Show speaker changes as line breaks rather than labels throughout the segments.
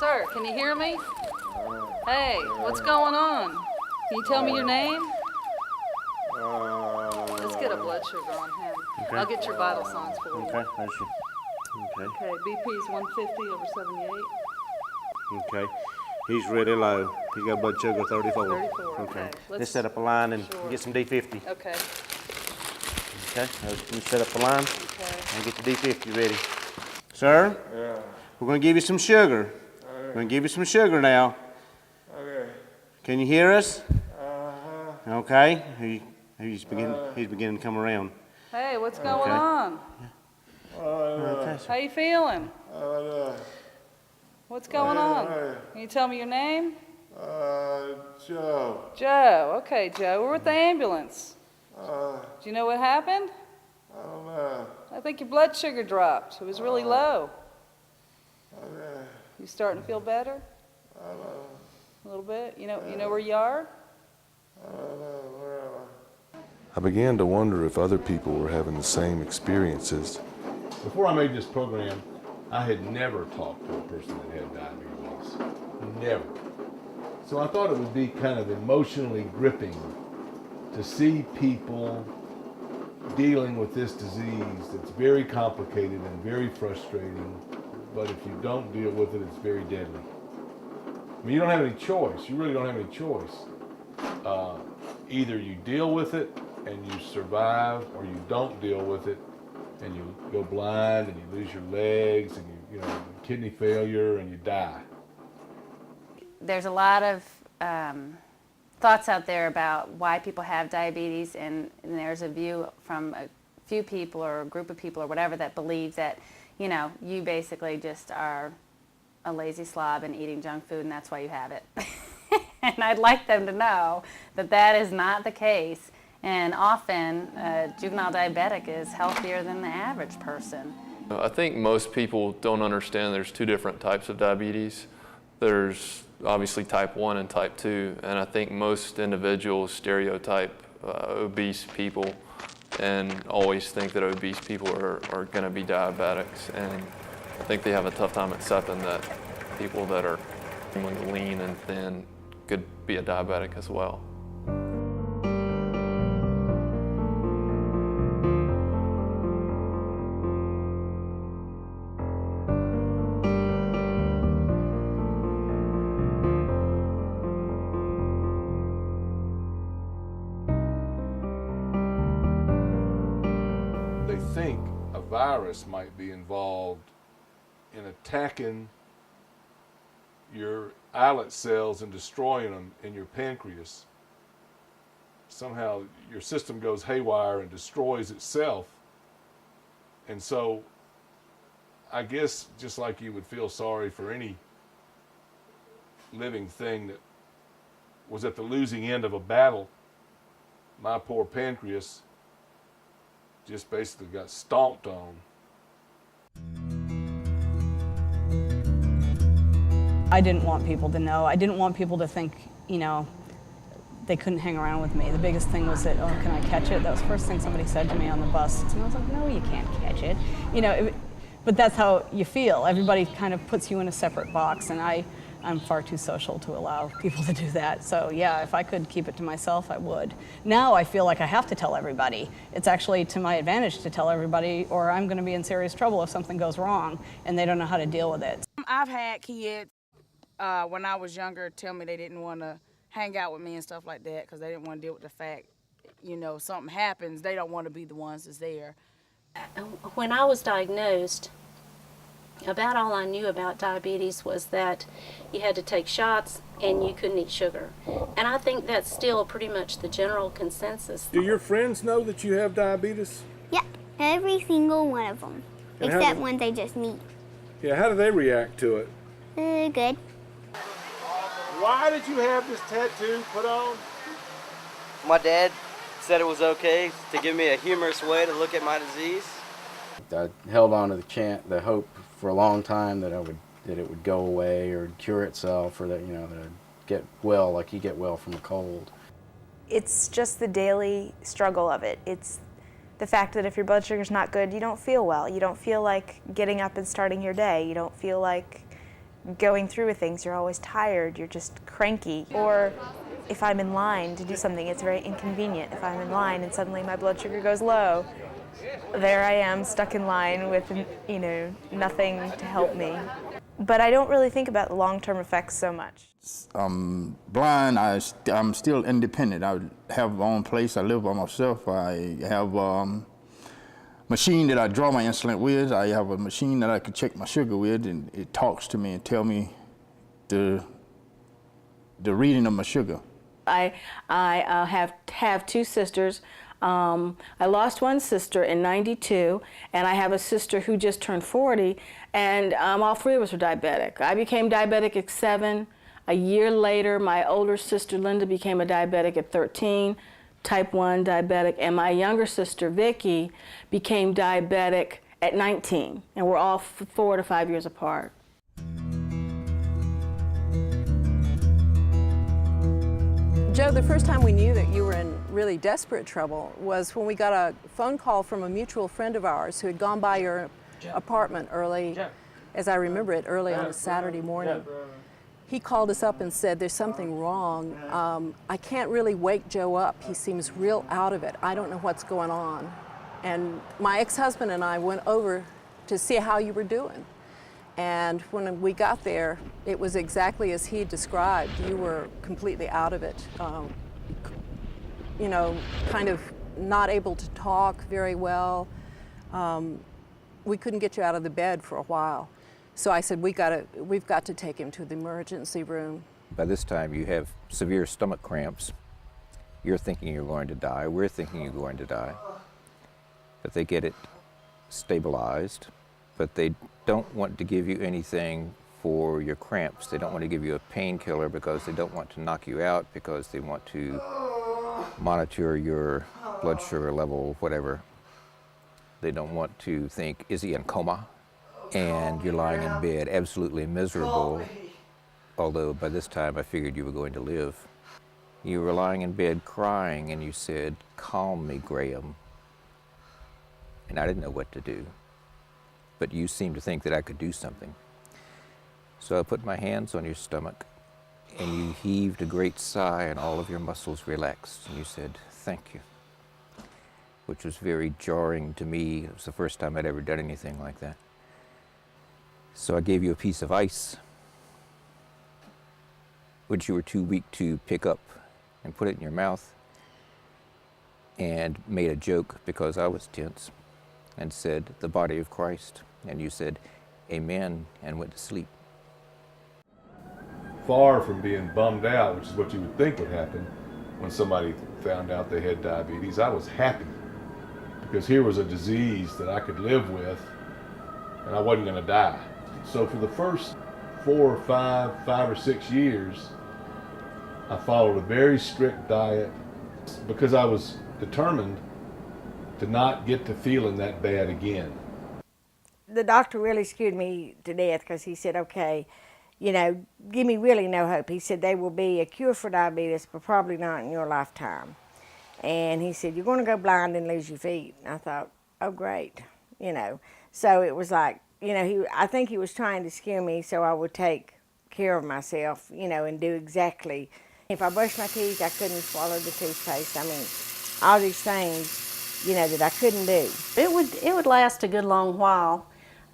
Sir, can you hear me? Hey, what's going on? Can you tell me your name? Let's get a blood sugar on him.
Okay.
I'll get your vital signs for you.
Okay, there's your,
Okay, BP's 150/78.
okay. He's really low. He's got blood sugar 34.
34, okay.
Let's set up a line and
Sure.
get some D50.
Okay,
Okay, let's set up a line
okay.
and get the D50 ready. Sir?
Yeah.
We're gonna give you some sugar. We're gonna give you some sugar now.
Okay.
Can you hear us?
Uh-huh.
Okay. He's beginning to come around.
Hey, what's going
Okay.
on?
Okay.
How you feeling? What's going on? Can you tell me your name?
Joe.
Joe. Okay, Joe. We're with the ambulance. Do you know what happened?
I don't know.
I think your blood sugar dropped. It was really low.
Okay.
You starting to feel better?
I don't know.
A little bit? You know where you are?
I don't know. Where am
I began to wonder if other people were having the same experiences.
Before I made this program, I had never talked to a person that had diabetes. Never. So I thought it would be kind of emotionally gripping to see people dealing with this disease that's very complicated and very frustrating, but if you don't deal with it, it's very deadly. I mean, you don't have any choice. You really don't have any choice. Either you deal with it and you survive, or you don't deal with it and you go blind and you lose your legs and you know, kidney failure and you die.
There's a lot of thoughts out there about why people have diabetes, and there's a view from a few people or a group of people or whatever that believe that, you know, you basically just are a lazy slob and eating junk food and that's why you have it. And I'd like them to know that that is not the case. And often, a juvenile diabetic is healthier than the average person.
I think most people don't understand there's two different types of diabetes. There's obviously type 1 and type 2, and I think most individuals stereotype obese people and always think that obese people are going to be diabetics, and I think they have a tough time accepting that people that are lean and thin could be a diabetic as well.
They think a virus might be involved in attacking your islet cells and destroying them in your pancreas. Somehow your system goes haywire and destroys itself. And so I guess just like you would feel sorry for any living thing that was at the losing end of a battle, my poor pancreas just basically got stomped on.
I didn't want people to know. I didn't want people to think, you know, they couldn't hang around with me. The biggest thing was that, oh, can I catch it? That was the first thing somebody said to me on the bus. And I was like, no, you can't catch it. You know, but that's how you feel. Everybody kind of puts you in a separate box, and I'm far too social to allow people to do that. So yeah, if I could keep it to myself, I would. Now I feel like I have to tell everybody. It's actually to my advantage to tell everybody, or I'm gonna be in serious trouble if something goes wrong and they don't know how to deal with it.
I've had kids when I was younger tell me they didn't want to hang out with me and stuff like that because they didn't want to deal with the fact, you know, something happens, they don't want to be the ones that's there.
When I was diagnosed, about all I knew about diabetes was that you had to take shots and you couldn't eat sugar. And I think that's still pretty much the general consensus.
Do your friends know that you have diabetes?
Yep, every single one of them, except when they just meet.
Yeah, how do they react to it?
Good.
Why did you have this tattoo put on?
My dad said it was okay to give me a humorous way to look at my disease.
I held on to the hope for a long time that it would go away or cure itself, or that, you know, that I'd get well like you get well from a cold.
It's just the daily struggle of it. It's the fact that if your blood sugar's not good, you don't feel well. You don't feel like getting up and starting your day. You don't feel like going through with things. You're always tired, you're just cranky. Or if I'm in line to do something, it's very inconvenient. If I'm in line and suddenly my blood sugar goes low, there I am stuck in line with, you know, nothing to help me. But I don't really think about the long-term effects so much.
I'm blind, I'm still independent. I have my own place, I live by myself. I have machine that I draw my insulin with. I have a machine that I can check my sugar with, and it talks to me and tell me the reading of my sugar.
I have two sisters. I lost one sister in '92, and I have a sister who just turned 40, and all three of us are diabetic. I became diabetic at 7. A year later, my older sister Linda became a diabetic at 13, type 1 diabetic, and my younger sister Vicky became diabetic at 19, and we're all 4 to 5 years apart.
Joe, the first time we knew that you were in really desperate trouble was when we got a phone call from a mutual friend of ours who had gone by your apartment early, as I remember it, early on a Saturday morning. He called us up and said, there's something wrong. I can't really wake Joe up. He seems real out of it. I don't know what's going on. And my ex-husband and I went over to see how you were doing. And when we got there, it was exactly as he described. You were completely out of it. You know, kind of not able to talk very well. We couldn't get you out of the bed for a while. So I said, we've got to take him to the emergency room.
By this time, you have severe stomach cramps. You're thinking you're going to die. We're thinking you're going to die. But they get it stabilized. But they don't want to give you anything for your cramps. They don't want to give you a painkiller because they don't want to knock you out, because they want to monitor your blood sugar level, whatever. They don't want to think, is he in coma? And you're lying in bed, absolutely miserable, although by this time I figured you were going to live. You were lying in bed crying, and you said, calm me, Graham. And I didn't know what to do. But you seemed to think that I could do something. So I put my hands on your stomach, and you heaved a great sigh, and all of your muscles relaxed, and you said, thank you, which was very jarring to me. It was the first time I'd ever done anything like that. So I gave you a piece of ice, which you were too weak to pick up and put it in your mouth, and made a joke because I was tense, and said, the body of Christ. And you said, amen, and went to sleep.
Far from being bummed out, which is what you would think would happen when somebody found out they had diabetes, I was happy. Because here was a disease that I could live with, and I wasn't going to die. So for the first 4 or 5 or 6 years, I followed a very strict diet because I was determined to not get to feeling that bad again.
The doctor really scared me to death because he said, okay, you know, give me really no hope. He said there will be a cure for diabetes, but probably not in your lifetime. And he said, you're going to go blind and lose your feet. And I thought, oh, great, you know. So it was like, you know, I think he was trying to scare me so I would take care of myself, you know, and do exactly. If I brushed my teeth, I couldn't swallow the toothpaste. I mean, all these things, you know, that I couldn't do.
It would last a good long while,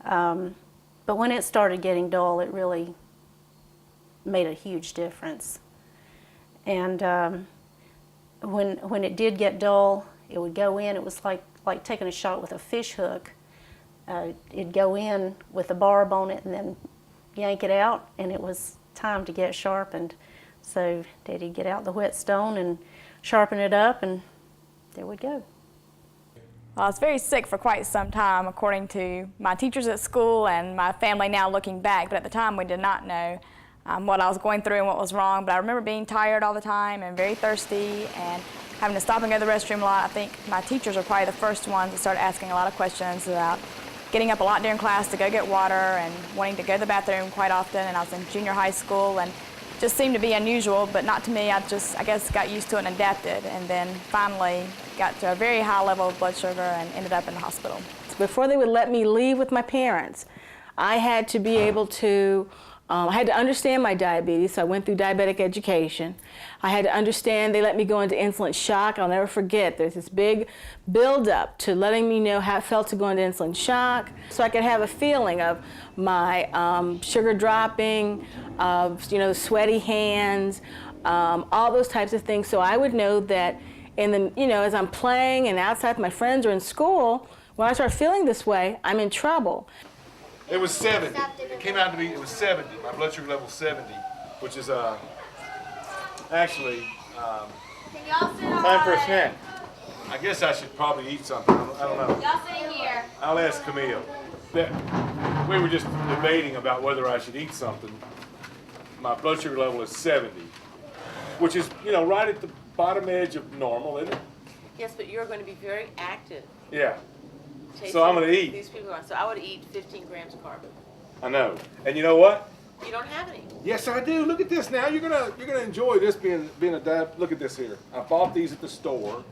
but when it started getting dull, it really made a huge difference. And when it did get dull, it would go in. It was like taking a shot with a fish hook. It'd go in with a barb on it and then yank it out, and it was time to get sharpened. So Daddy'd get out the whetstone and sharpen it up, and there we'd go.
Well, I was very sick for quite some time, according to my teachers at school and my family now looking back, but at the time we did not know what I was going through and what was wrong. But I remember being tired all the time and very thirsty and having to stop and go to the restroom a lot. I think my teachers were probably the first ones that started asking a lot of questions about getting up a lot during class to go get water and wanting to go to the bathroom quite often. And I was in junior high school and just seemed to be unusual, but not to me. I guess got used to it and adapted, and then finally got to a very high level of blood sugar and ended up in the hospital.
Before they would let me leave with my parents, I had to be able to I had to understand my diabetes, so I went through diabetic education. I had to understand, they let me go into insulin shock. I'll never forget, there's this big build-up to letting me know how it felt to go into insulin shock, so I could have a feeling of my sugar dropping, of the sweaty hands, all those types of things. So I would know that as I'm playing and outside with my friends or in school, when I start feeling this way, I'm in trouble.
It was 70. It came out to be, it was 70. My blood sugar level 70, which is actually
Time for a snack.
I guess I should probably eat something. I don't know.
Y'all sit here.
I'll ask Camille. We were just debating about whether I should eat something. My blood sugar level is 70, which is, right at the bottom edge of normal, isn't it?
Yes, but you're going to be very active.
Yeah.
Chasing
So I'm going to eat.
These people are. So I would eat 15 grams of carb.
I know. And you know what?
You don't have any.
Yes, I do. Look at this now. You're gonna enjoy this being a diet. Look at this here. I bought these at the store.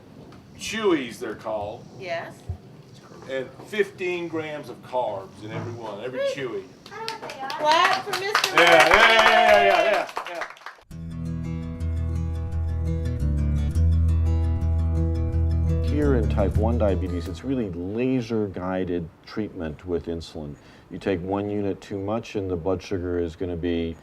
Chewies, they're called.
Yes.
And 15 grams of carbs in every one, every Chewy.
Clap for Mr.
Yeah.
Here in type 1 diabetes, it's really laser-guided treatment with insulin. You take 1 unit too much and the blood sugar is going to be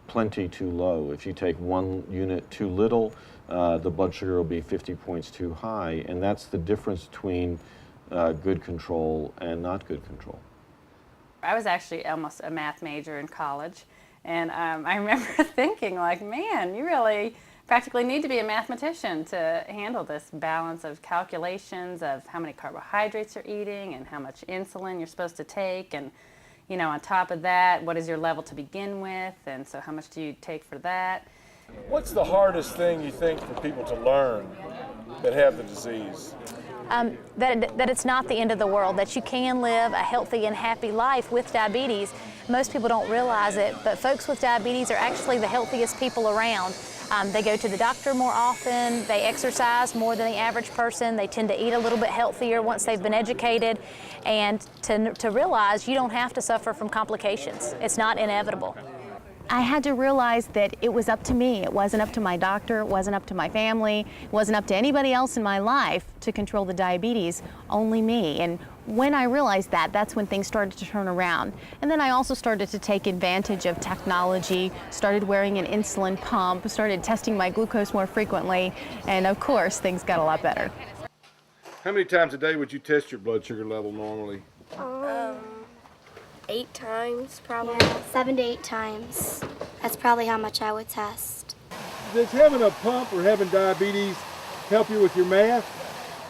plenty too low. If you take 1 unit too little, the blood sugar will be 50 points too high, and that's the difference between good control and not good control.
I was actually almost a math major in college, and I remember thinking, like, man, you really practically need to be a mathematician to handle this balance of calculations of how many carbohydrates you're eating and how much insulin you're supposed to take, and on top of that, what is your level to begin with, and so how much do you take for that?
What's the hardest thing you think for people to learn that have the disease?
That it's not the end of the world, that you can live a healthy and happy life with diabetes. Most people don't realize it, but folks with diabetes are actually the healthiest people around. They go to the doctor more often, they exercise more than the average person, they tend to eat a little bit healthier once they've been educated, and to realize you don't have to suffer from complications. It's not inevitable.
I had to realize that it was up to me. It wasn't up to my doctor, it wasn't up to my family, it wasn't up to anybody else in my life to control the diabetes, only me. And when I realized that, that's when things started to turn around. And then I also started to take advantage of technology, started wearing an insulin pump, started testing my glucose more frequently, and of course, things got a lot better.
How many times a day would you test your blood sugar level normally?
8 times, probably. Yeah, 7 to 8 times. That's probably how much I would test.
Does having a pump or having diabetes help you with your math?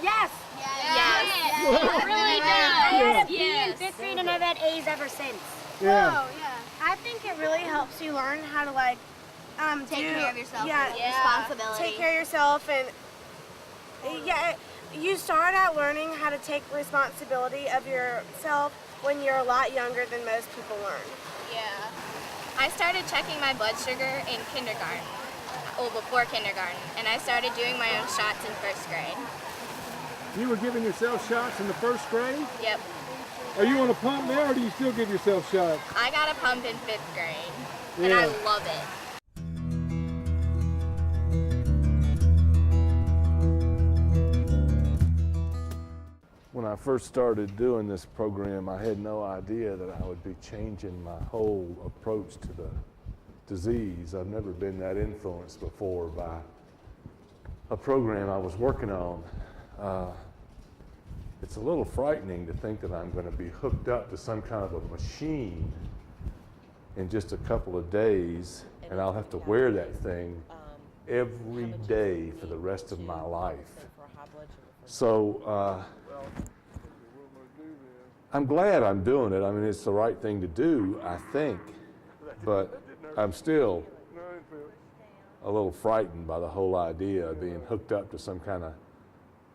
Yes! Yes! It really does! I had a B in 5th grade and I've had A's ever since.
Yeah.
Oh, yeah. I think it really helps you learn how to, like, take care of yourself. Yeah, responsibility. Take care of yourself, and you start out learning how to take responsibility of yourself when you're a lot younger than most people learn.
Yeah. I started checking my blood sugar in kindergarten, before kindergarten, and I started doing my own shots in 1st grade.
You were giving yourself shots in the 1st grade?
Yep.
Are you on a pump now, or do you still give yourself shots?
I got a pump in 5th grade, and
Yeah.
I love it.
When I first started doing this program, I had no idea that I would be changing my whole approach to the disease. I've never been that influenced before by a program I was working on. It's a little frightening to think that I'm going to be hooked up to some kind of a machine in just a couple of days, and I'll have to wear that thing every day for the rest of my life. So I'm glad I'm doing it. I mean, it's the right thing to do, I think, but I'm still a little frightened by the whole idea of being hooked up to some kind of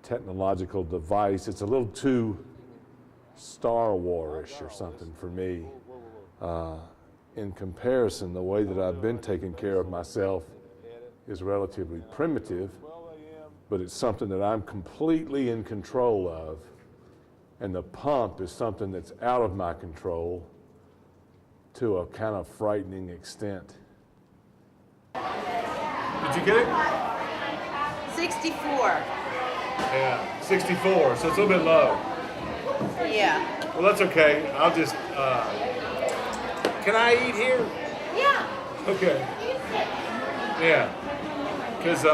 technological device. It's a little too Star Wars-ish or something for me. In comparison, the way that I've been taking care of myself is relatively primitive, but it's something that I'm completely in control of, and the pump is something that's out of my control to a kind of frightening extent.
Did you get it?
64.
Yeah, 64, so it's a little bit low.
Yeah.
Well, that's okay. I'll just, can I eat here?
Yeah.
Okay. Yeah. Because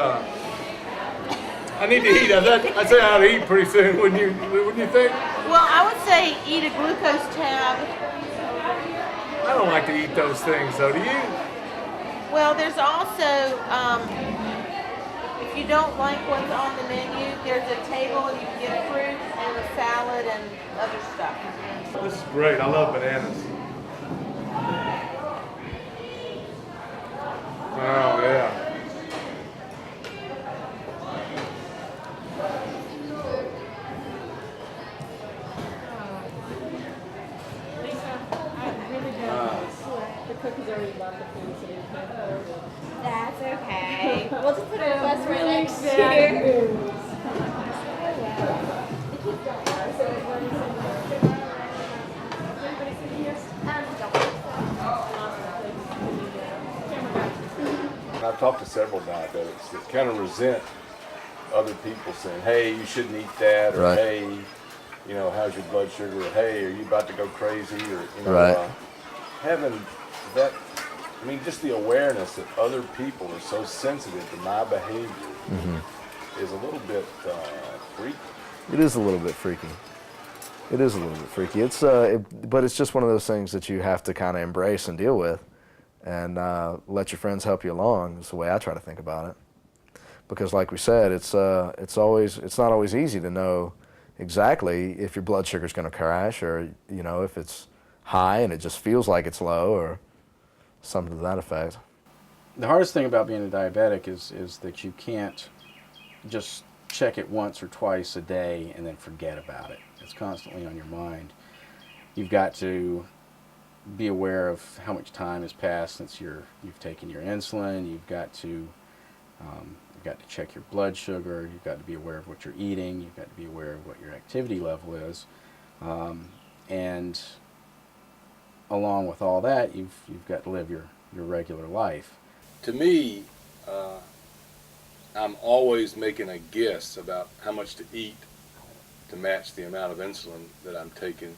I need to eat. I'd say I ought to eat pretty soon, wouldn't you think?
Well, I would say eat a glucose tab.
I don't like to eat those things, though. Do you?
Well, there's also, if you don't like what's on the menu, there's a table and you can get fruit and a salad and other stuff.
This is great. I love bananas. Oh, yeah.
The cookies already left the food, so they can't.
That's okay. We'll just put a bus right next to
I've talked to several diabetics that kind of resent other people saying, hey, you shouldn't eat that, or
Right.
hey, you know, how's your blood sugar, or hey, are you about to go crazy, or, you know,
Right.
Having that, I mean, just the awareness that other people are so sensitive to my behavior is a little bit freaky.
It is a little bit freaky. It is a little bit freaky. It's but it's just one of those things that you have to kind of embrace and deal with, and let your friends help you along. Is the way I try to think about it. Because, like we said, it's not always easy to know exactly if your blood sugar is going to crash, or you know, if it's high and it just feels like it's low, or something to that effect.
The hardest thing about being a diabetic is that you can't just check it once or twice a day and then forget about it. It's constantly on your mind. You've got to be aware of how much time has passed since you've taken your insulin. You've got to check your blood sugar. You've got to be aware of what you're eating. You've got to be aware of what your activity level is, and along with all that, you've got to live your regular life.
To me, I'm always making a guess about how much to eat to match the amount of insulin that I'm taking.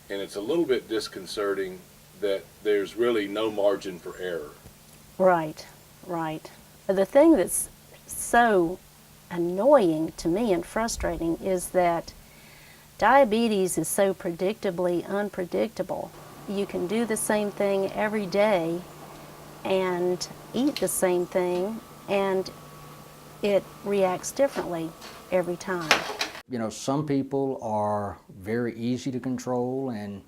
And it's a little bit disconcerting that there's really no margin for error.
Right, right. The thing that's so annoying to me and frustrating is that diabetes is so predictably unpredictable. You can do the same thing every day and eat the same thing, and it reacts differently every time.
You know, some people are very easy to control, and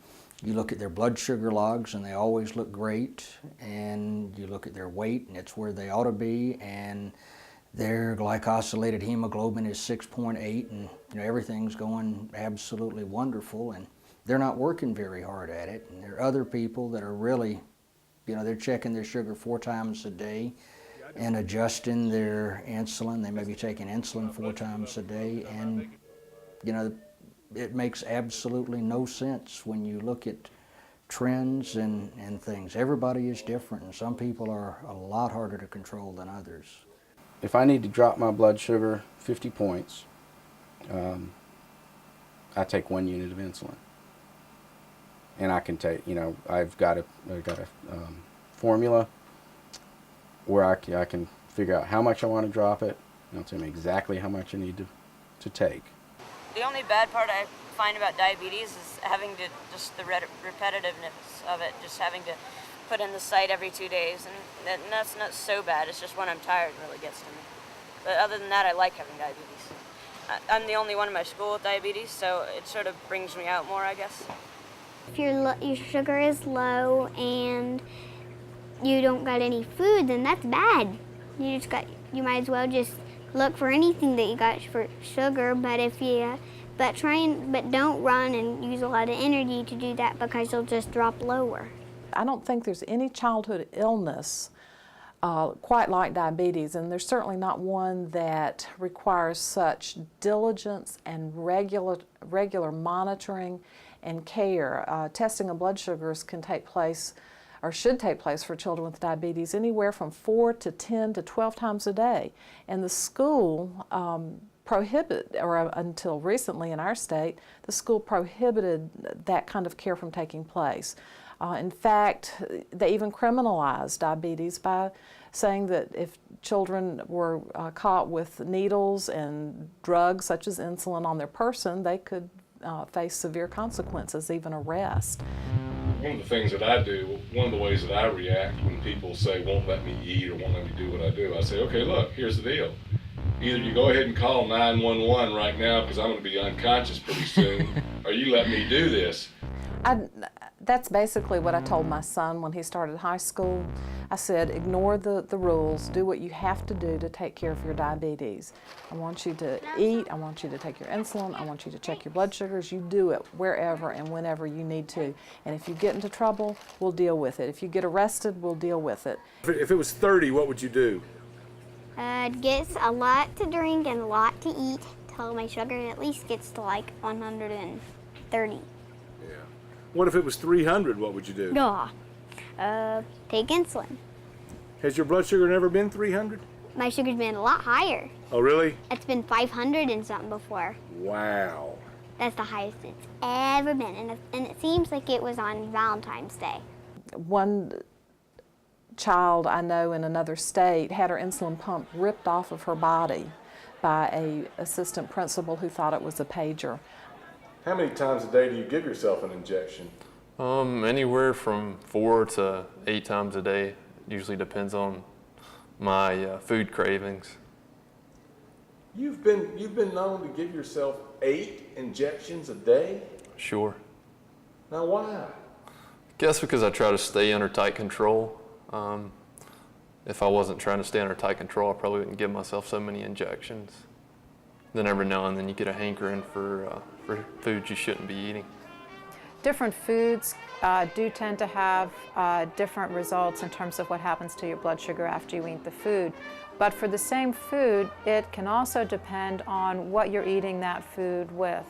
you look at their blood sugar logs and they always look great, and you look at their weight and it's where they ought to be, and their glycosylated hemoglobin is 6.8, and you know, everything's going absolutely wonderful, and they're not working very hard at it. And there are other people that are really, you know, they're checking their sugar 4 times a day and adjusting their insulin. They may be taking insulin 4 times a day, and you know, it makes absolutely no sense when you look at trends and things. Everybody is different, and some people are a lot harder to control than others.
If I need to drop my blood sugar 50 points, I take 1 unit of insulin. And I can take, you know, I've got a formula where I can figure out how much I want to drop it. It'll tell me exactly how much I need to take.
The only bad part I find about diabetes is having to, just the repetitiveness of it, just having to put in the site every 2 days, and that's not so bad. It's just when I'm tired it really gets to me. But other than that, I like having diabetes. I'm the only one in my school with diabetes, so it sort of brings me out more, I guess.
If your sugar is low and you don't got any food, then that's bad. You might as well just look for anything that you got for sugar, but don't run and use a lot of energy to do that, because you'll just drop lower.
I don't think there's any childhood illness quite like diabetes, and there's certainly not one that requires such diligence and regular monitoring and care. Testing of blood sugars can take place, or should take place for children with diabetes, anywhere from 4 to 10 to 12 times a day. And the school prohibit, or until recently in our state, the school prohibited that kind of care from taking place. In fact, they even criminalized diabetes by saying that if children were caught with needles and drugs such as insulin on their person, they could face severe consequences, even arrest.
One of the things that I do, one of the ways that I react when people say won't let me eat or won't let me do what I do, I say, okay, look, here's the deal. Either you go ahead and call 911 right now because I'm going to be unconscious pretty soon, or you let me do this.
That's basically what I told my son when he started high school. I said, ignore the rules, do what you have to do to take care of your diabetes. I want you to eat, I want you to take your insulin, I want you to check your blood sugars. You do it wherever and whenever you need to. And if you get into trouble, we'll deal with it. If you get arrested, we'll deal with it.
If it was 30, what would you do?
Gets a lot to drink and a lot to eat till my sugar at least gets to like 130.
What if it was 300, what would you do?
No. Take insulin.
Has your blood sugar never been 300?
My sugar's been a lot higher.
Oh, really?
It's been 500 and something before.
Wow.
That's the highest it's ever been, and it seems like it was on Valentine's Day.
One child I know in another state had her insulin pump ripped off of her body by an assistant principal who thought it was a pager.
How many times a day do you give yourself an injection?
Anywhere from 4 to 8 times a day. Usually depends on my food cravings.
You've been known to give yourself 8 injections a day?
Sure.
Now why?
Guess because I try to stay under tight control. If I wasn't trying to stay under tight control, I probably wouldn't give myself so many injections. Then every now and then you get a hankering for foods you shouldn't be eating.
Different foods do tend to have different results in terms of what happens to your blood sugar after you eat the food. But for the same food, it can also depend on what you're eating that food with.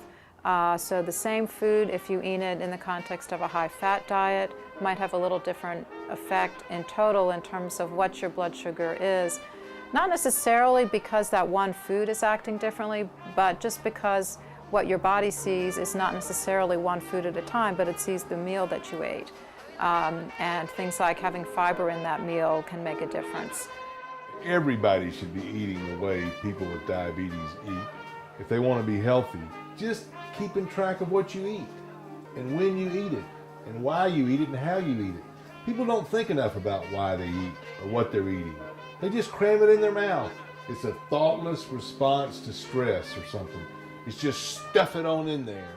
So the same food, if you eat it in the context of a high-fat diet, might have a little different effect in total in terms of what your blood sugar is. Not necessarily because that one food is acting differently, but just because what your body sees is not necessarily one food at a time, but it sees the meal that you ate. And things like having fiber in that meal can make a difference.
Everybody should be eating the way people with diabetes eat. If they want to be healthy, just keeping track of what you eat and when you eat it and why you eat it and how you eat it. People don't think enough about why they eat or what they're eating. They just cram it in their mouth. It's a thoughtless response to stress or something. It's just stuff it on in there.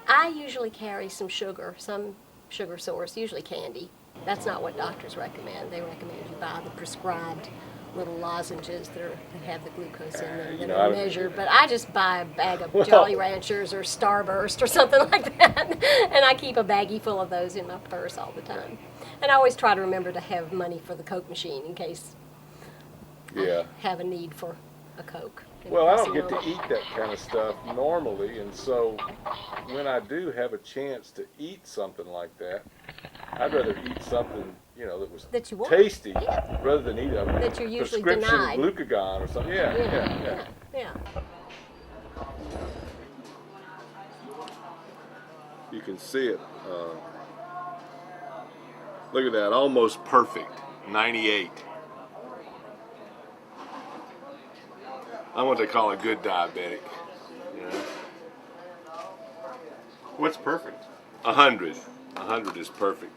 I usually carry some sugar source, usually candy. That's not what doctors recommend. They recommend you buy the prescribed little lozenges that have the glucose in them that are measured. But I just buy a bag of Jolly Ranchers or Starburst or something like that. And I keep a baggie full of those in my purse all the time. And I always try to remember to have money for the Coke machine in case I have a need for a Coke.
Well, I don't get to eat that kind of stuff normally, and so when I do have a chance to eat something like that, I'd rather eat something, that was tasty rather than eat a prescription glucagon or something. Yeah. You can see it. Look at that, almost perfect, 98. I'm what they call a good diabetic.
What's perfect?
100. 100 is perfect.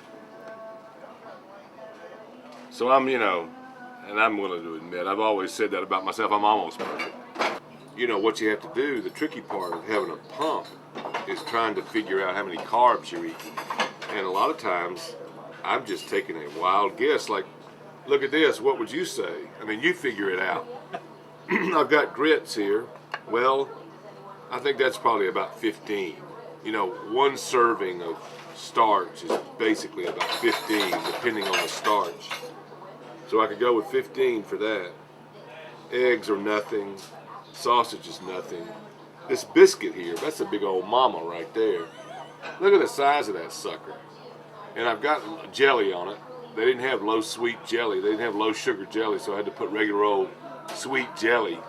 So I'm, and I'm willing to admit, I've always said that about myself, I'm almost perfect. What you have to do, the tricky part of having a pump is trying to figure out how many carbs you're eating. And a lot of times, I'm just taking a wild guess, like, look at this, what would you say? I mean, you figure it out. I've got grits here. Well, I think that's probably about 15. One serving of starch is basically about 15, depending on the starch. So I could go with 15 for that. Eggs are nothing. Sausage is nothing. This biscuit here, that's a big old mama right there. Look at the size of that sucker. And I've got jelly on it. They didn't have low sweet jelly. They didn't have low sugar jelly, so I had to put regular old sweet jelly.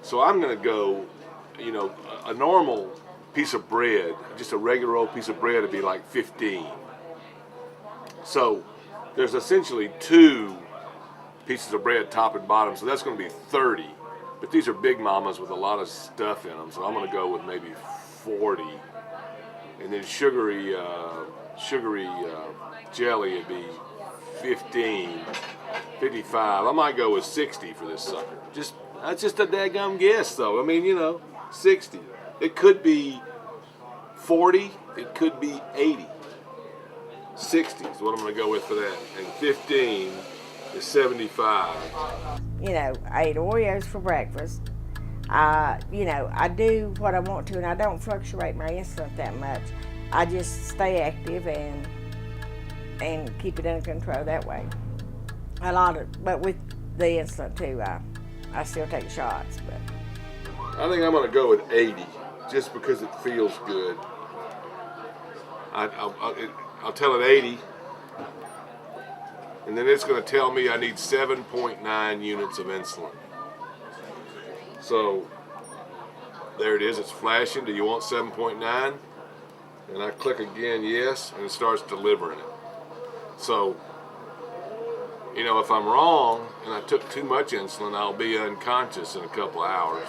So I'm gonna go, you know, a normal piece of bread, just a regular old piece of bread would be like 15. So there's essentially 2 pieces of bread, top and bottom, so that's gonna be 30. But these are big mamas with a lot of stuff in them, so I'm gonna go with maybe 40. And then sugary jelly would be 15, 55. I might go with 60 for this sucker. That's just a daggum guess, though. I mean, you know, 60. It could be 40. It could be 80. 60 is what I'm going to go with for that. And 15 is 75.
You know, I ate Oreos for breakfast. You know, I do what I want to, and I don't fluctuate my insulin that much. I just stay active and keep it under control that way. But with the insulin too, I still take shots. But
I think I'm going to go with 80, just because it feels good. I'll tell it 80, and then it's going to tell me I need 7.9 units of insulin. So there it is, it's flashing. Do you want 7.9? And I click again, yes, and it starts delivering it. So, you know, if I'm wrong and I took too much insulin, I'll be unconscious in a couple of hours.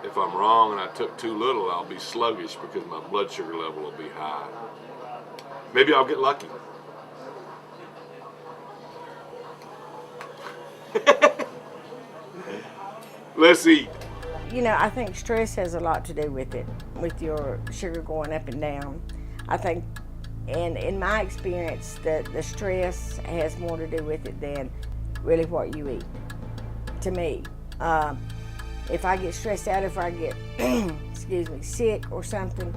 If I'm wrong and I took too little, I'll be sluggish because my blood sugar level will be high. Maybe I'll get lucky. Let's eat.
you know, I think stress has a lot to do with it, with your sugar going up and down. I think, and in my experience, the stress has more to do with it than really what you eat, to me. If I get stressed out, if I get, excuse me, sick or something,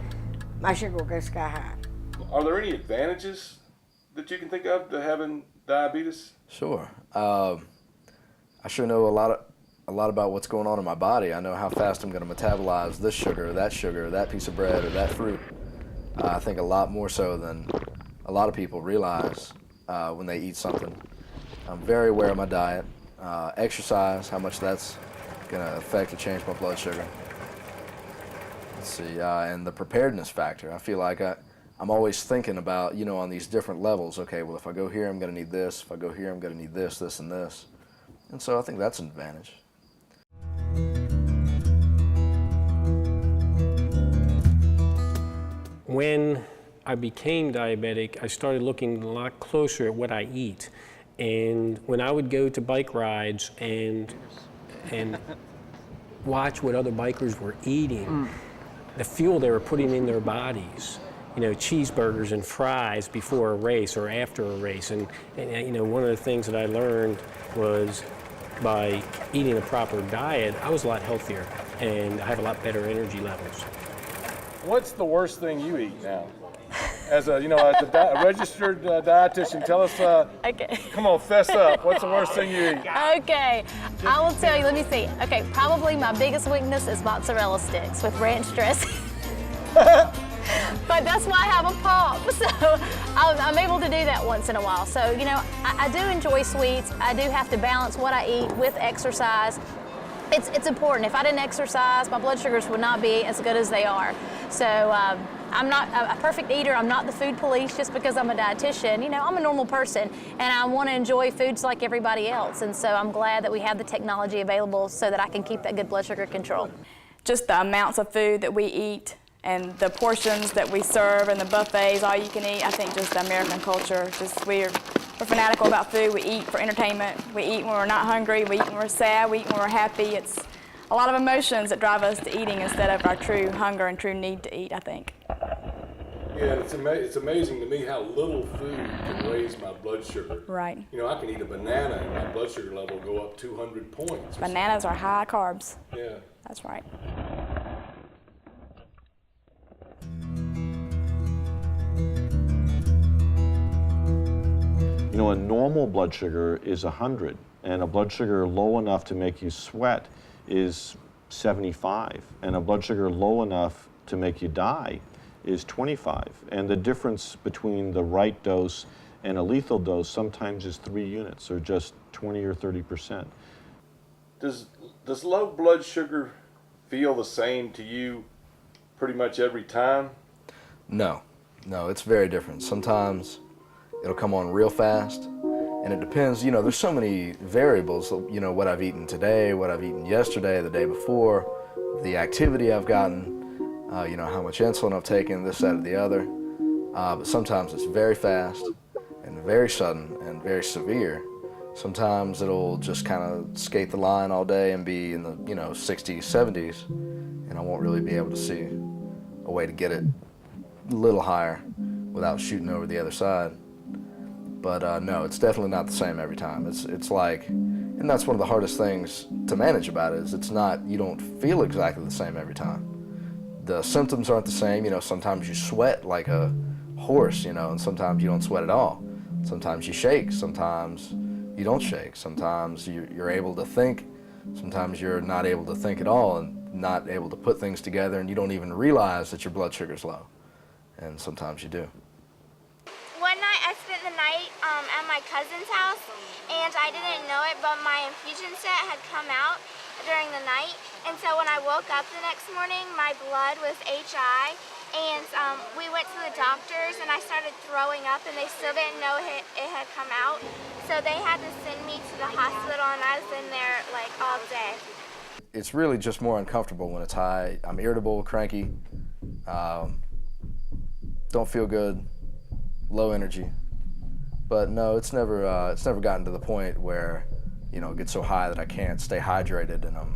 my sugar will go sky high.
Are there any advantages that you can think of to having diabetes?
Sure. I sure know a lot about what's going on in my body. I know how fast I'm going to metabolize this sugar, that piece of bread, or that fruit. I think a lot more so than a lot of people realize when they eat something. I'm very aware of my diet, exercise, how much that's going to affect or change my blood sugar. Let's see, and the preparedness factor. I feel like I'm always thinking about, you know, on these different levels, okay, well, if I go here, I'm going to need this. If I go here, I'm going to need this, this, and this. And so I think that's an advantage.
When I became diabetic, I started looking a lot closer at what I eat. And when I would go to bike rides and watch what other bikers were eating, the fuel they were putting in their bodies, you know, cheeseburgers and fries before a race or after a race. And you know, one of the things that I learned was by eating a proper diet, I was a lot healthier and I have a lot better energy levels.
What's the worst thing you eat now? As a, you know, as a registered dietitian, tell us,
Okay.
Come on, fess up. What's the worst thing you eat?
Okay, I will tell you, let me see. Okay, probably my biggest weakness is mozzarella sticks with ranch dressing. But that's why I have a pop, so I'm able to do that once in a while. So, you know, I do enjoy sweets. I do have to balance what I eat with exercise. It's important. If I didn't exercise, my blood sugars would not be as good as they are. So I'm not a perfect eater. I'm not the food police just because I'm a dietitian. You know, I'm a normal person, and I want to enjoy foods like everybody else. And so I'm glad that we have the technology available so that I can keep that good blood sugar control.
Just the amounts of food that we eat and the portions that we serve and the buffets, all you can eat. I think just the American culture, just we're fanatical about food. We eat for entertainment. We eat when we're not hungry. We eat when we're sad. We eat when we're happy. It's a lot of emotions that drive us to eating instead of our true hunger and true need to eat, I think.
Yeah, it's amazing to me how little food can raise my blood sugar.
Right.
You know, I can eat a banana and my blood sugar level will go up 200 points.
Bananas are high carbs.
Yeah.
That's right.
You know, a normal blood sugar is 100, and a blood sugar low enough to make you sweat is 75, and a blood sugar low enough to make you die is 25. And the difference between the right dose and a lethal dose sometimes is 3 units, or just 20 or 30%.
Does low blood sugar feel the same to you pretty much every time?
No, it's very different. Sometimes it'll come on real fast, and it depends, there's so many variables, what I've eaten today, what I've eaten yesterday, the day before, the activity I've gotten, how much insulin I've taken, this, that, or the other. But sometimes it's very fast and very sudden and very severe. Sometimes it'll just kind of skate the line all day and be in the 60s, 70s, and I won't really be able to see a way to get it a little higher without shooting over the other side. But no, it's definitely not the same every time. It's like, and that's one of the hardest things to manage about it, is you don't feel exactly the same every time. The symptoms aren't the same. Sometimes you sweat like a horse, and sometimes you don't sweat at all. Sometimes you shake, sometimes you don't shake. Sometimes you're able to think, sometimes you're not able to think at all and not able to put things together, and you don't even realize that your blood sugar's low. And sometimes you do.
One night I spent the night at my cousin's house, and I didn't know it, but my infusion set had come out during the night. And so when I woke up the next morning, my blood was HI, and we went to the doctors, and I started throwing up, and they still didn't know it had come out. So they had to send me to the hospital, and I was in there like all day.
It's really just more uncomfortable when it's high. I'm irritable, cranky, don't feel good, low energy. But no, it's never gotten to the point where, it gets so high that I can't stay hydrated and I'm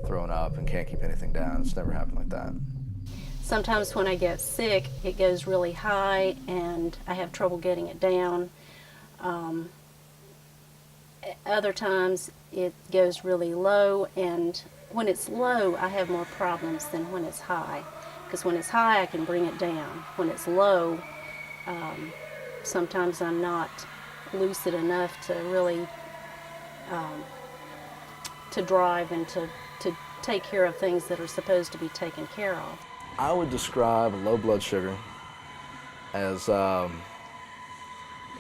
throwing up and can't keep anything down. It's never happened like that.
Sometimes when I get sick, it goes really high and I have trouble getting it down. Other times it goes really low, and when it's low, I have more problems than when it's high. Because when it's high, I can bring it down. When it's low, sometimes I'm not lucid enough to really to drive and to take care of things that are supposed to be taken care of.
I would describe low blood sugar as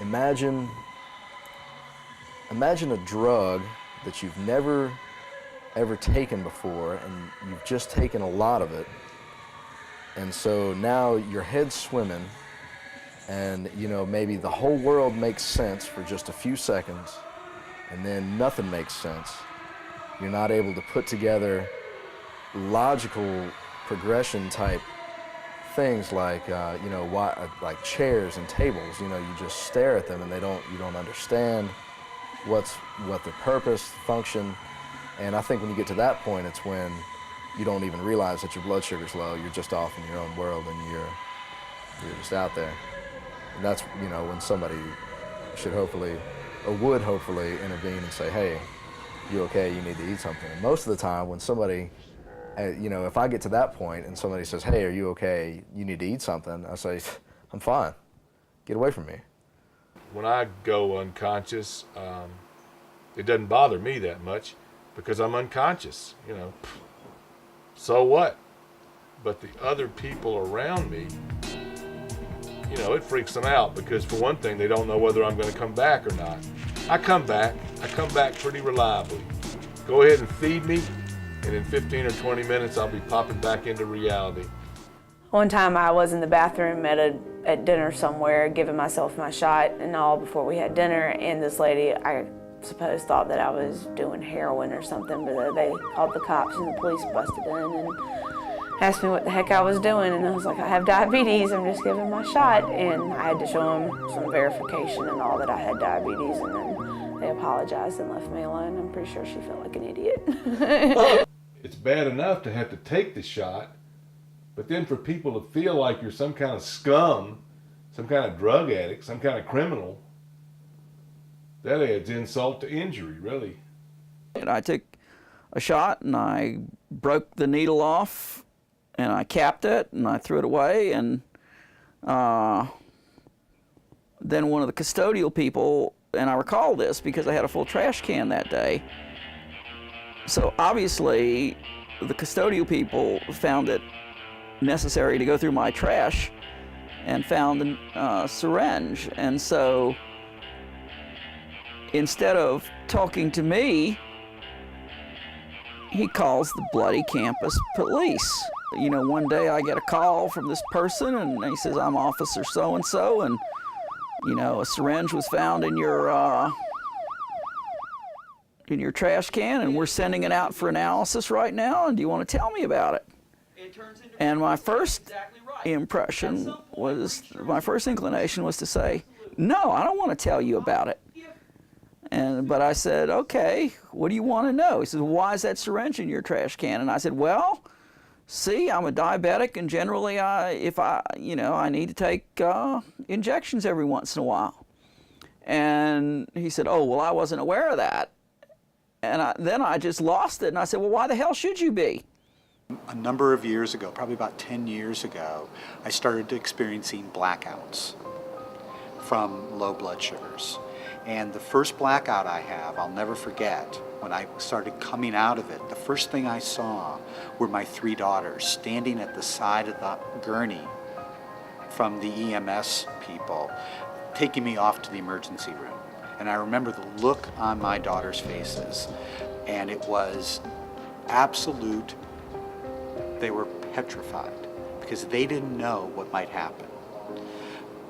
imagine a drug that you've never ever taken before, and you've just taken a lot of it, and so now your head's swimming, and maybe the whole world makes sense for just a few seconds, and then nothing makes sense. You're not able to put together logical progression type things like like chairs and tables. You just stare at them and you don't understand what the purpose, function. And I think when you get to that point, it's when you don't even realize that your blood sugar's low. You're just off in your own world, and you're just out there. And that's when somebody should hopefully, or would hopefully, intervene and say, hey, you okay? You need to eat something. And most of the time when somebody, if I get to that point and somebody says, hey, are you okay? You need to eat something. I say, I'm fine. Get away from me.
When I go unconscious, it doesn't bother me that much because I'm unconscious, So what? But the other people around me, it freaks them out because, for one thing, they don't know whether I'm going to come back or not. I come back pretty reliably. Go ahead and feed me, and in 15 or 20 minutes, I'll be popping back into reality.
One time I was in the bathroom at dinner somewhere, giving myself my shot and all before we had dinner, and this lady, I suppose, thought that I was doing heroin or something, but they called the cops and the police busted in and asked me what the heck I was doing, and I was like, I have diabetes, I'm just giving my shot, and I had to show them some verification and all that I had diabetes, and then they apologized and left me alone. I'm pretty sure she felt like an idiot.
It's bad enough to have to take the shot, but then for people to feel like you're some kind of scum, some kind of drug addict, some kind of criminal, that adds insult to injury, really.
And I took a shot and I broke the needle off and I capped it and I threw it away, and then one of the custodial people, and I recall this because I had a full trash can that day, so obviously the custodial people found it necessary to go through my trash and found a syringe. And so instead of talking to me, he calls the bloody campus police. You know, one day I get a call from this person and he says, I'm Officer so-and-so, and you know, a syringe was found in your trash can, and we're sending it out for analysis right now, and do you want to tell me about it? And my first impression was, my first inclination was to say, no, I don't want to tell you about it. But I said, okay, what do you want to know? He said, why is that syringe in your trash can? And I said, well, see, I'm a diabetic, and generally, if I need to take injections every once in a while. And he said, oh, well, I wasn't aware of that. And then I just lost it, and I said, well, why the hell should you be?
A number of years ago, probably about 10 years ago, I started experiencing blackouts from low blood sugars. And the first blackout I have, I'll never forget, when I started coming out of it, the first thing I saw were my 3 daughters standing at the side of the gurney from the EMS people, taking me off to the emergency room. And I remember the look on my daughters' faces, and it was absolute. They were petrified because they didn't know what might happen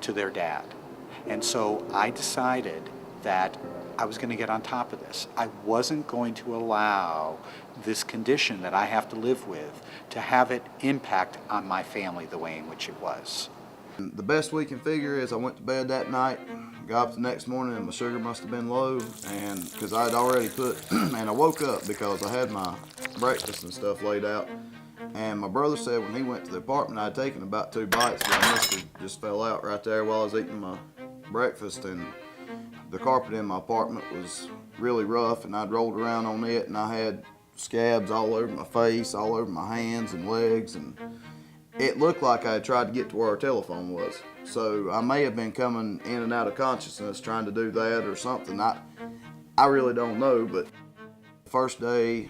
to their dad. And so I decided that I was going to get on top of this. I wasn't going to allow this condition that I have to live with to have it impact on my family the way in which it was.
The best we can figure is I went to bed that night, got up the next morning, and my sugar must have been low, and because I had already put, and I woke up because I had my breakfast and stuff laid out. And my brother said when he went to the apartment, I'd taken about 2 bites, but I must have just fell out right there while I was eating my breakfast. And the carpet in my apartment was really rough, and I'd rolled around on it, and I had scabs all over my face, all over my hands and legs, and it looked like I had tried to get to where our telephone was. So I may have been coming in and out of consciousness trying to do that or something. I really don't know, but the first day,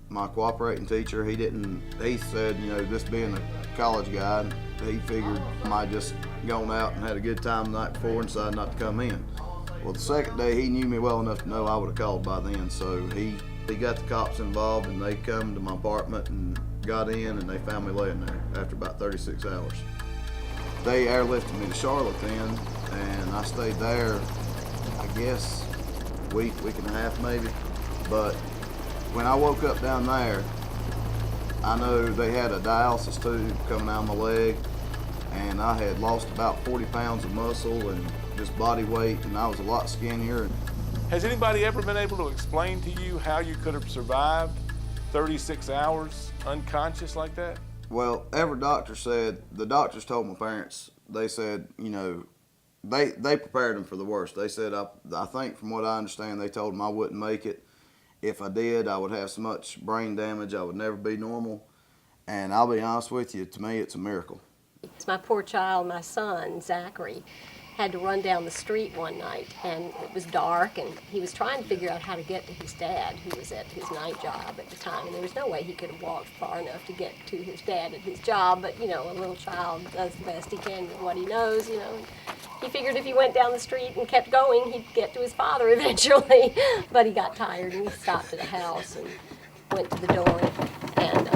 my cooperating teacher, he said, you know, this being a college guy, he figured I might just gone out and had a good time the night before and decided not to come in. Well, the second day, he knew me well enough to know I would have called by then, so he got the cops involved, and they come to my apartment and got in, and they found me laying there after about 36 hours. They airlifted me to Charlotte then, and I stayed there, I guess, a week and a half maybe, but when I woke up down there, I know they had a dialysis tube coming out of my leg, and I had lost about 40 pounds of muscle and just body weight, and I was a lot skinnier.
Has anybody ever been able to explain to you how you could have survived 36 hours unconscious like that?
Well, every doctor said, the doctors told my parents, they said, you know, they prepared them for the worst. They said, I think from what I understand, they told them I wouldn't make it. If I did, I would have so much brain damage, I would never be normal. And I'll be honest with you, to me, it's a miracle.
It's my poor child, my son, Zachary, had to run down the street one night, and it was dark, and he was trying to figure out how to get to his dad, who was at his night job at the time, and there was no way he could have walked far enough to get to his dad at his job, but, you know, a little child does the best he can with what he knows, you know. He figured if he went down the street and kept going, he'd get to his father eventually, but he got tired, and he stopped at a house and went to the door, and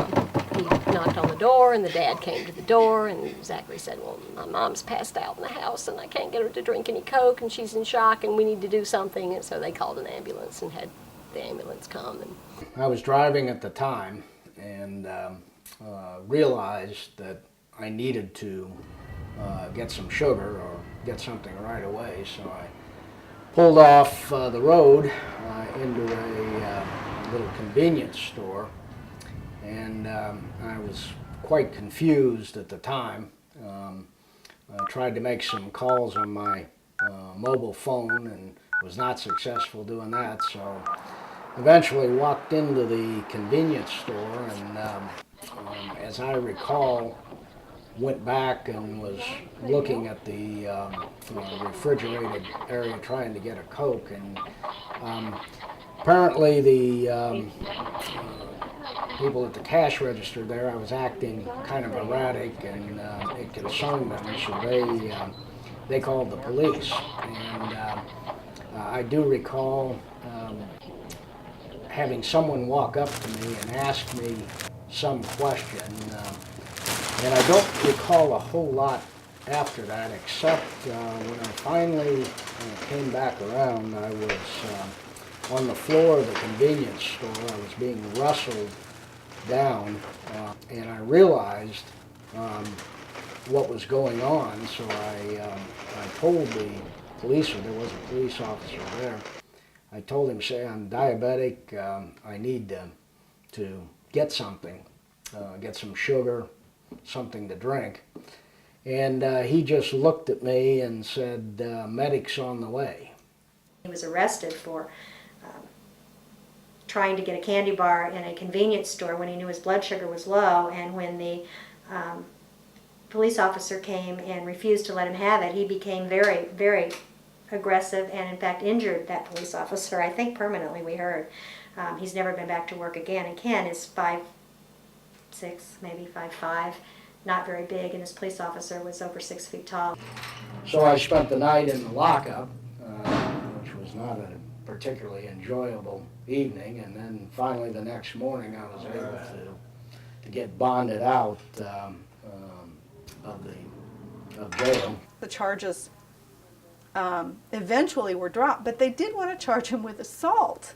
he knocked on the door, and the dad came to the door, and Zachary said, well, my mom's passed out in the house, and I can't get her to drink any Coke, and she's in shock, and we need to do something. And so they called an ambulance and had the ambulance come. And
I was driving at the time and realized that I needed to get some sugar or get something right away, so I pulled off the road into a little convenience store. And I was quite confused at the time. I tried to make some calls on my mobile phone and was not successful doing that, so eventually walked into the convenience store and as I recall, went back and was looking at the refrigerated area trying to get a Coke, and apparently the people at the cash register there, I was acting kind of erratic, and it concerned them, so they called the police. And I do recall having someone walk up to me and ask me some question, and I don't recall a whole lot after that, except when I finally came back around, I was on the floor of the convenience store. I was being wrestled down, and I realized what was going on, so I told the police, or there was a police officer there, I told him, say, I'm diabetic, I need to get something, get some sugar, something to drink. And he just looked at me and said, medic's on the way.
He was arrested for trying to get a candy bar in a convenience store when he knew his blood sugar was low, and when the police officer came and refused to let him have it, he became very, very aggressive and in fact injured that police officer, I think permanently, we heard. He's never been back to work again, and Ken is 5'6", maybe 5'5", not very big, and his police officer was over 6 feet tall.
So I spent the night in the lockup, which was not a particularly enjoyable evening, and then finally the next morning I was able to get bonded out of jail.
The charges eventually were dropped, but they did want to charge him with assault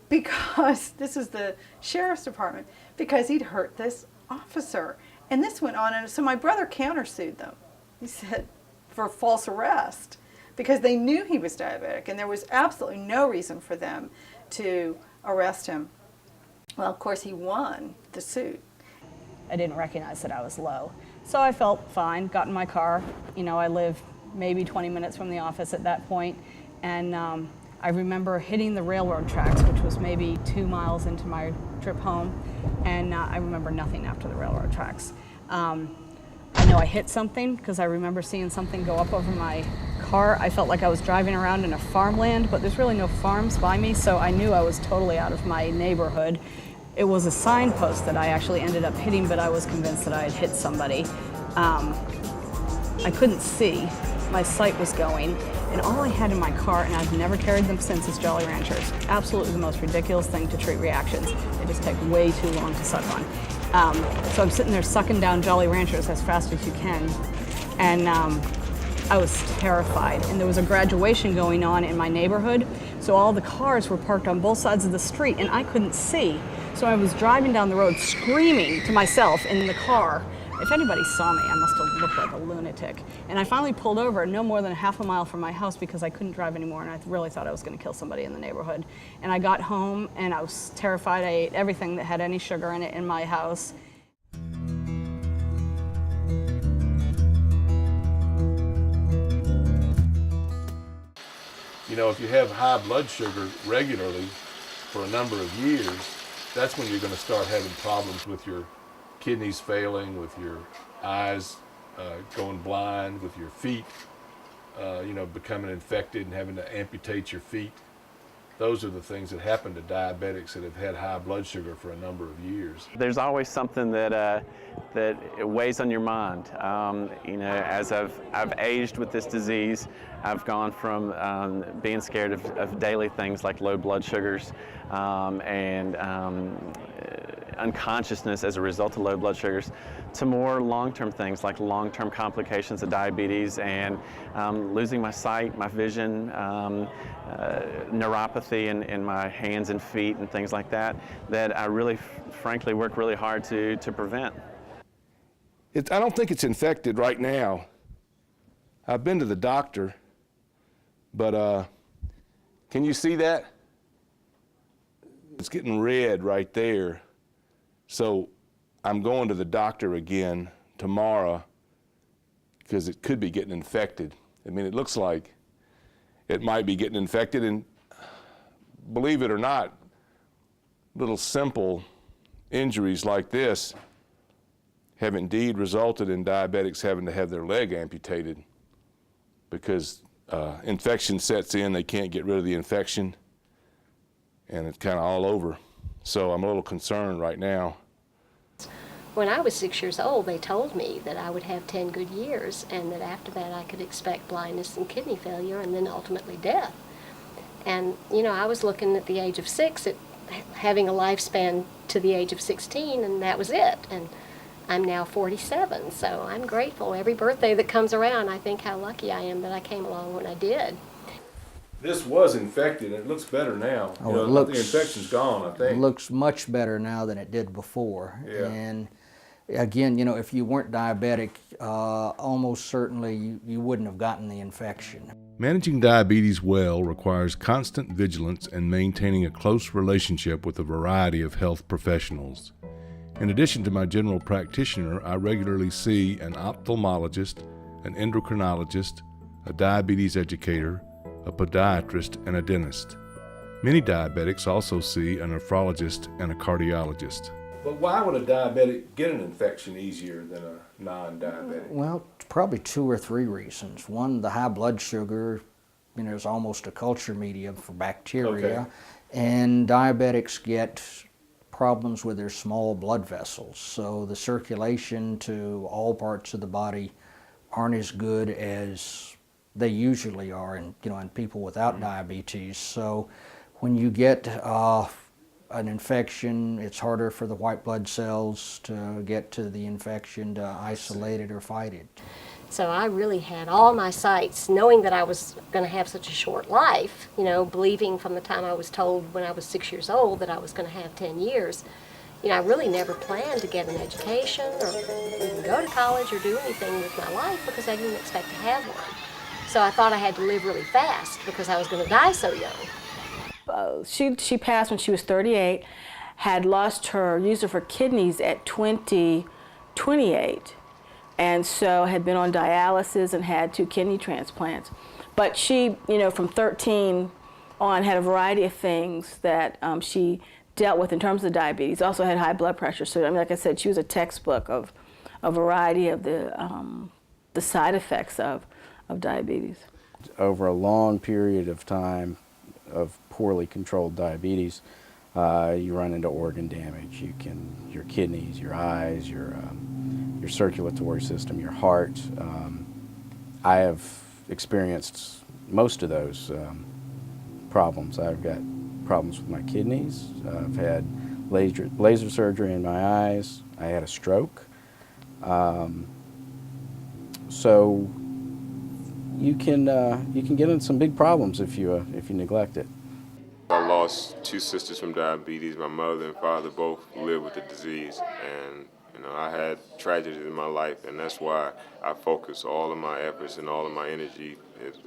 because this is the sheriff's department, because he'd hurt this officer. And this went on, and so my brother countersued them. He said, for false arrest, because they knew he was diabetic, and there was absolutely no reason for them to arrest him. Well, of course, he won the suit.
I didn't recognize that I was low. So I felt fine, got in my car. You know, I live maybe 20 minutes from the office at that point, and I remember hitting the railroad tracks, which was maybe 2 miles into my trip home, and I remember nothing after the railroad tracks. I know I hit something because I remember seeing something go up over my car. I felt like I was driving around in a farmland, but there's really no farms by me, so I knew I was totally out of my neighborhood. It was a signpost that I actually ended up hitting, but I was convinced that I had hit somebody. I couldn't see. My sight was going, and all I had in my car, and I've never carried them since, is Jolly Ranchers. Absolutely the most ridiculous thing to treat reactions. They just take way too long to suck on. So I'm sitting there sucking down Jolly Ranchers as fast as you can, and I was terrified. And there was a graduation going on in my neighborhood, so all the cars were parked on both sides of the street, and I couldn't see. So I was driving down the road screaming to myself in the car. If anybody saw me, I must have looked like a lunatic. And I finally pulled over no more than a half a mile from my house because I couldn't drive anymore, and I really thought I was going to kill somebody in the neighborhood. And I got home, and I was terrified. I ate everything that had any sugar in it in my house.
You know, if you have high blood sugar regularly for a number of years, that's when you're going to start having problems with your kidneys failing, with your eyes going blind, with your feet, you know, becoming infected and having to amputate your feet. Those are the things that happen to diabetics that have had high blood sugar for a number of years.
There's always something that weighs on your mind. You know, as I've aged with this disease, I've gone from being scared of daily things like low blood sugars and unconsciousness as a result of low blood sugars, to more long-term things like long-term complications of diabetes and losing my sight, my vision, neuropathy in my hands and feet and things like that, that I really, frankly, work really hard to prevent.
I don't think it's infected right now. I've been to the doctor, but can you see that? It's getting red right there. So I'm going to the doctor again tomorrow because it could be getting infected. I mean, it looks like it might be getting infected, and believe it or not, little simple injuries like this have indeed resulted in diabetics having to have their leg amputated because infection sets in, they can't get rid of the infection, and it's kind of all over. So I'm a little concerned right now.
When I was 6 years old, they told me that I would have 10 good years and that after that I could expect blindness and kidney failure and then ultimately death. And, you know, I was looking at the age of 6 at having a lifespan to the age of 16, and that was it. And I'm now 47, so I'm grateful. Every birthday that comes around, I think how lucky I am that I came along when I did.
This was infected, and it looks better now.
Oh,
You know,
it looks,
the infection's gone, I
It
think.
looks much better now than it did before.
Yeah.
And again, you know, if you weren't diabetic, almost certainly you wouldn't have gotten the infection.
Managing diabetes well requires constant vigilance and maintaining a close relationship with a variety of health professionals. In addition to my general practitioner, I regularly see an ophthalmologist, an endocrinologist, a diabetes educator, a podiatrist, and a dentist. Many diabetics also see a nephrologist and a cardiologist.
But why would a diabetic get an infection easier than a non-diabetic?
Well, probably 2 or 3 reasons. One, the high blood sugar, you know, is almost a culture medium for bacteria.
Okay.
And diabetics get problems with their small blood vessels. So the circulation to all parts of the body aren't as good as they usually are in, you know, in people without diabetes. So when you get an infection, it's harder for the white blood cells to get to the infection, to isolate it or fight it.
So I really had all my sights, knowing that I was going to have such a short life, you know, believing from the time I was told when I was 6 years old that I was going to have 10 years. You know, I really never planned to get an education or even go to college or do anything with my life because I didn't expect to have one. So I thought I had to live really fast because I was going to die so young.
She passed when she was 38, had lost her use of her kidneys at 28, and so had been on dialysis and had 2 kidney transplants. But she, you know, from 13 on had a variety of things that she dealt with in terms of diabetes. Also had high blood pressure. So I mean, like I said, she was a textbook of a variety of the side effects of diabetes.
Over a long period of time of poorly controlled diabetes, you run into organ damage. Your kidneys, your eyes, your circulatory system, your heart. I have experienced most of those problems. I've got problems with my kidneys. I've had laser surgery in my eyes. I had a stroke. So you can get into some big problems if you neglect it.
I lost 2 sisters from diabetes. My mother and father both lived with the disease, and you know, I had tragedies in my life, and that's why I focus all of my efforts and all of my energy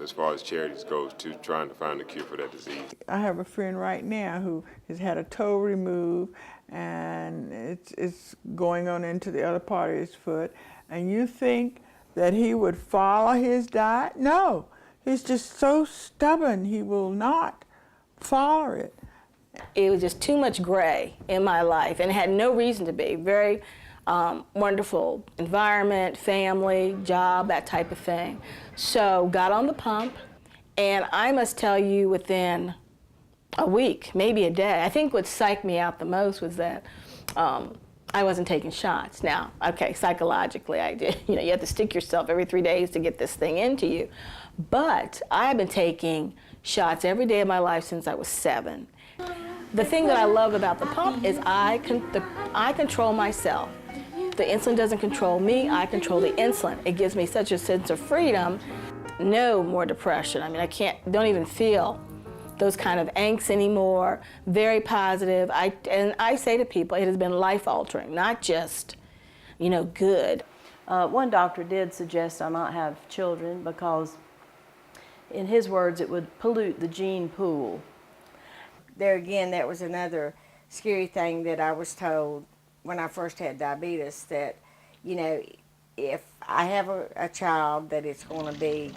as far as charities goes to trying to find a cure for that disease.
I have a friend right now who has had a toe removed, and it's going on into the other part of his foot, and you think that he would follow his diet? No, he's just so stubborn, he will not follow it.
It was just too much gray in my life, and it had no reason to be. Very wonderful environment, family, job, that type of thing. So got on the pump, and I must tell you within a week, maybe a day, I think what psyched me out the most was that I wasn't taking shots. Now, okay, psychologically I did. You know, you have to stick yourself every 3 days to get this thing into you. But I've been taking shots every day of my life since I was 7. The thing that I love about the pump is I control myself. The insulin doesn't control me, I control the insulin. It gives me such a sense of freedom. No more depression. I mean, don't even feel those kind of angst anymore. Very positive. And I say to people, it has been life-altering, not just, you know, good.
One doctor did suggest I not have children because, in his words, it would pollute the gene pool.
There again, that was another scary thing that I was told when I first had diabetes, that, you know, if I have a child, that it's going to be,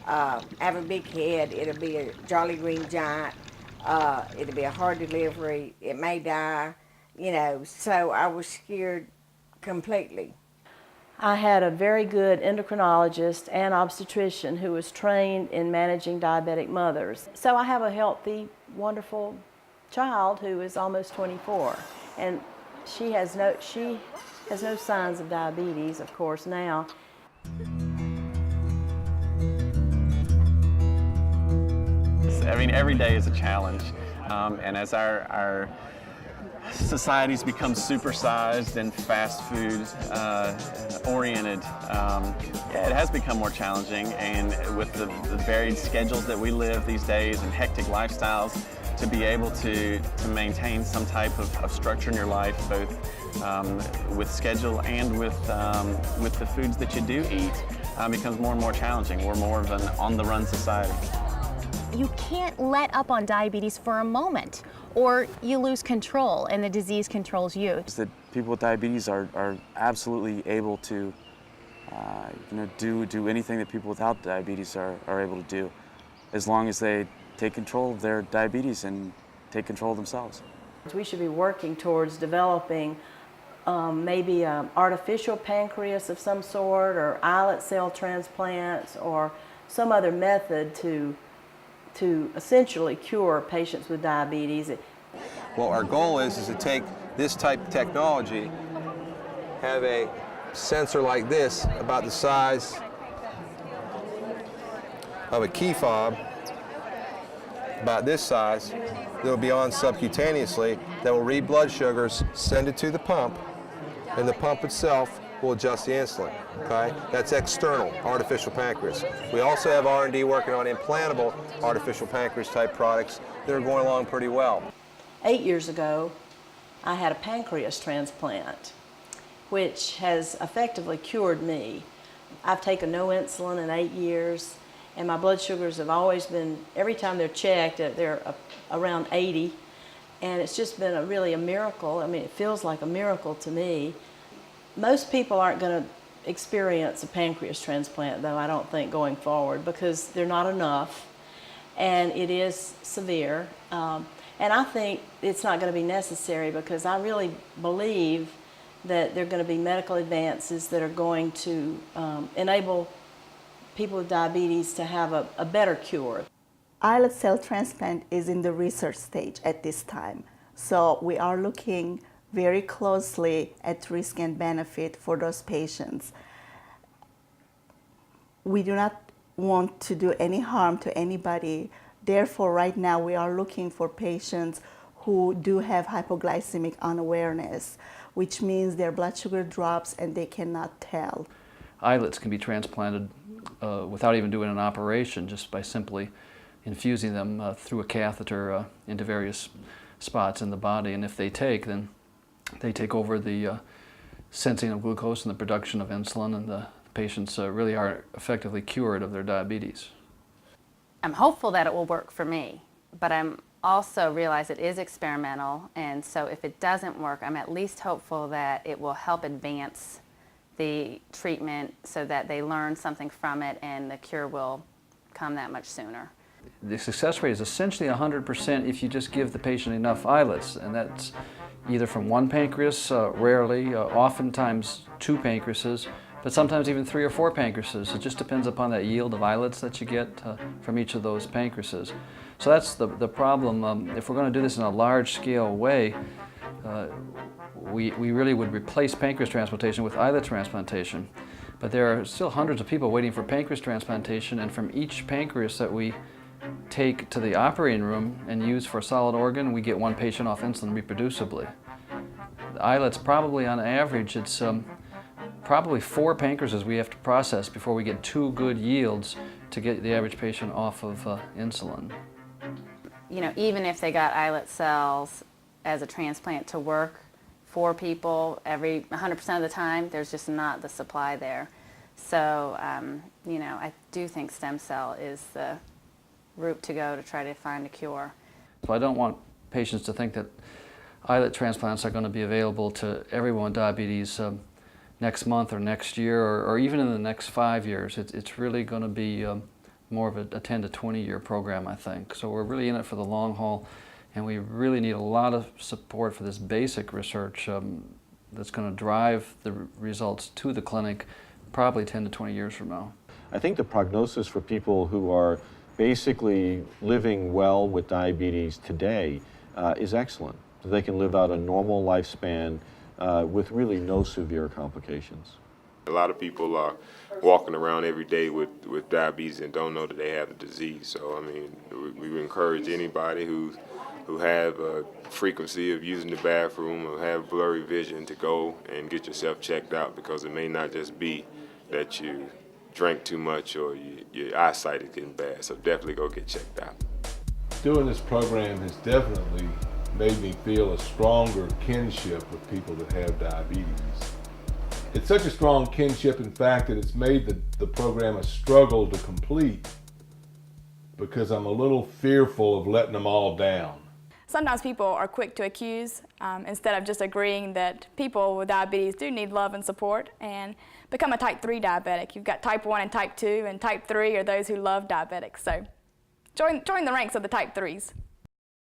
have a big head, it'll be a Jolly Green Giant, it'll be a hard delivery, it may die, you know, so I was scared completely.
I had a very good endocrinologist and obstetrician who was trained in managing diabetic mothers. So I have a healthy, wonderful child who is almost 24, and she Has no signs of diabetes, of course, now.
I mean, every day is a challenge, and as our societies become supersized and fast food oriented, it has become more challenging, and with the varied schedules that we live these days and hectic lifestyles, to be able to maintain some type of structure in your life, both with schedule and with the foods that you do eat, becomes more and more challenging. We're more of an on-the-run society.
You can't let up on diabetes for a moment, or you lose control and the disease controls you.
That people with diabetes are absolutely able to do anything that people without diabetes are able to do, as long as they take control of their diabetes and take control of themselves.
We should be working towards developing maybe an artificial pancreas of some sort, or islet cell transplants, or some other method to essentially cure patients with diabetes.
Well, our goal is to take this type of technology, have a sensor like this about the size of a key fob, about this size, that will be on subcutaneously, that will read blood sugars, send it to the pump, and the pump itself will adjust the insulin, okay? That's external, artificial pancreas. We also have R&D working on implantable artificial pancreas type products that are going along pretty well.
8 years ago, I had a pancreas transplant, which has effectively cured me. I've taken no insulin in 8 years, and my blood sugars have always been, every time they're checked, they're around 80, and it's just been really a miracle. I mean, it feels like a miracle to me. Most people aren't going to experience a pancreas transplant, though, I don't think, going forward, because they're not enough, and it is severe. And I think it's not going to be necessary, because I really believe that there are going to be medical advances that are going to enable people with diabetes to have a better cure.
Islet cell transplant is in the research stage at this time, so we are looking very closely at risk and benefit for those patients. We do not want to do any harm to anybody. Therefore, right now we are looking for patients who do have hypoglycemic unawareness, which means their blood sugar drops and they cannot tell.
Islets can be transplanted without even doing an operation, just by simply infusing them through a catheter into various spots in the body. And if they take, then they take over the sensing of glucose and the production of insulin, and the patients really are effectively cured of their diabetes.
I'm hopeful that it will work for me, but I'm also realize it is experimental, and so if it doesn't work, I'm at least hopeful that it will help advance the treatment so that they learn something from it and the cure will come that much sooner.
The success rate is essentially 100% if you just give the patient enough islets, and that's either from one pancreas, rarely, oftentimes 2 pancreases, but sometimes even 3 or 4 pancreases. It just depends upon that yield of islets that you get from each of those pancreases. So that's the problem. If we're going to do this in a large-scale way, we really would replace pancreas transplantation with islet transplantation. But there are still hundreds of people waiting for pancreas transplantation, and from each pancreas that we take to the operating room and use for a solid organ, we get 1 patient off insulin reproducibly. The islets, probably on average, it's probably 4 pancreases we have to process before we get 2 good yields to get the average patient off of insulin.
You know, even if they got islet cells as a transplant to work for people 100% of the time, there's just not the supply there. So, you know, I do think stem cell is the route to go to try to find a cure.
So I don't want patients to think that islet transplants are going to be available to everyone with diabetes next month or next year, or even in the next 5 years. It's really going to be more of a 10 to 20 year program, I think. So we're really in it for the long haul, and we really need a lot of support for this basic research that's going to drive the results to the clinic probably 10 to 20 years from now.
I think the prognosis for people who are basically living well with diabetes today is excellent. They can live out a normal lifespan with really no severe complications.
A lot of people are walking around every day with diabetes and don't know that they have the disease. So, I mean, we encourage anybody who have a frequency of using the bathroom or have blurry vision to go and get yourself checked out, because it may not just be that you drank too much or your eyesight is getting bad. So definitely go get checked out.
Doing this program has definitely made me feel a stronger kinship with people that have diabetes. It's such a strong kinship, in fact, that it's made the program a struggle to complete because I'm a little fearful of letting them all down.
Sometimes people are quick to accuse instead of just agreeing that people with diabetes do need love and support and become a type 3 diabetic. You've got type 1 and type 2, and type 3 are those who love diabetics. So join the ranks of the type 3s.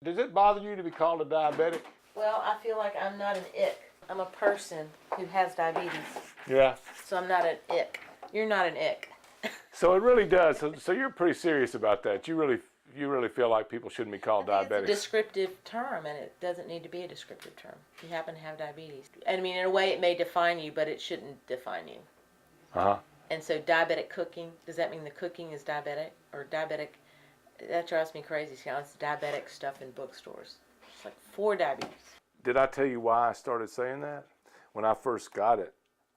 Does it bother you to be called a diabetic?
Well, I feel like I'm not an ick. I'm a person who has diabetes.
Yeah.
So I'm not an ick. You're not an ick.
So it really does. So you're pretty serious about that. You really feel like people shouldn't be called diabetics.
It's a descriptive term, and it doesn't need to be a descriptive term. You happen to have diabetes. And I mean, in a way, it may define you, but it shouldn't define you.
Uh-huh.
And so diabetic cooking, does that mean the cooking is diabetic? Or diabetic, that drives me crazy. See, it's diabetic stuff in bookstores. It's like for diabetes.
Did I tell you why I started saying that? When I first got it,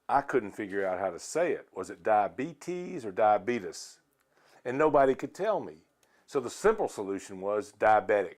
I couldn't figure out how to say it. Was it diabetes or diabetes? And nobody could tell me. So the simple solution was diabetic.